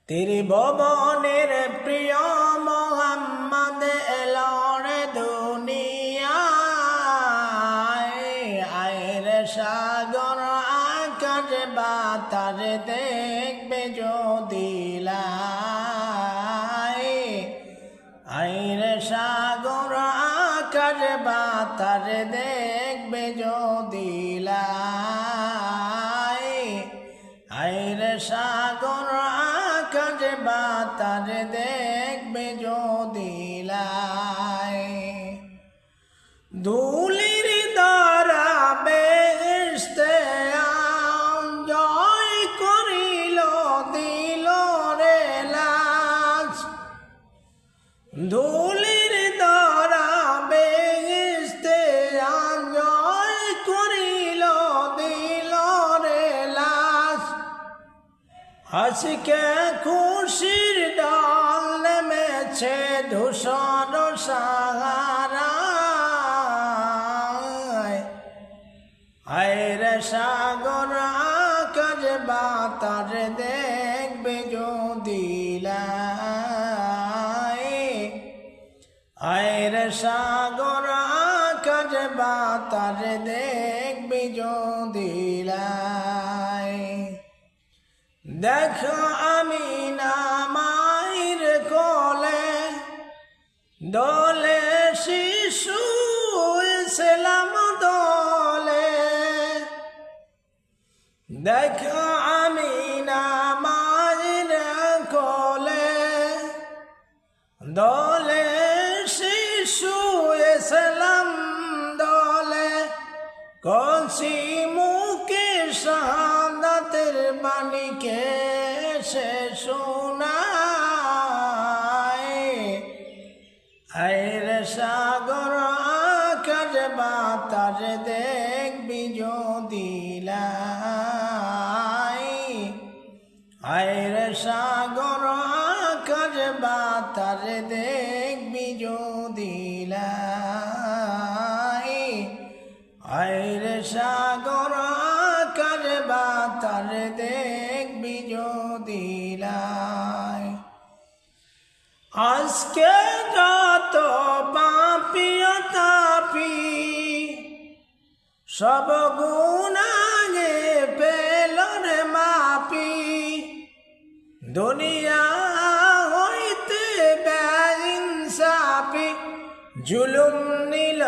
ত্রিভুবনের প্রিয় মোহাম্মদ এলোরে দুনিয়ায়, আয়ের সাগর আকাশ বাতাস দেখবে যদি লাই, আয়ের সাগর আকাশ বাতাস দেখবে যদি লাই, আয়ের সাগর আকাশ বাতাস দেখবে যদি লাই। ধুলির দ্বারা বেহেশতে জয় করিল দিল রে লাজ, ধুলির দ্বারা বেহেশতে জয় করিল দিল রে লাজ। আজকে খুশির ডাল নেমেছে ধূসর সাহারায়, আয়ের সাগর আকাশ বাতাস দেখবে যদি লাই, আয়ের সাগর আকাশ বাতাস দেখবে যদি লাই। দেখো আমিনা মায়ের কোলে দোলে শিশু ইসলাম দোলে, দেখো আমিনা মায়ের কোলে দোলে শিশু ইসলাম দোলে। কলসি মুখে শাহাদাতের বাণীকে সে শোনায়, আয়ের সাগর আকাশ বাতাস দেখবি যদি লাই, আয়ের সাগর আকাশ বাতাস দেখবি যদি লাই, আয়ের সাগর আকাশ বাতাস দেখবি যদি লাই। আজকে যত পাপী তাপী সব গুনাহে পেল রে মাপি, দুনিয়া হইতে বেইনসাফি জুলুম নিল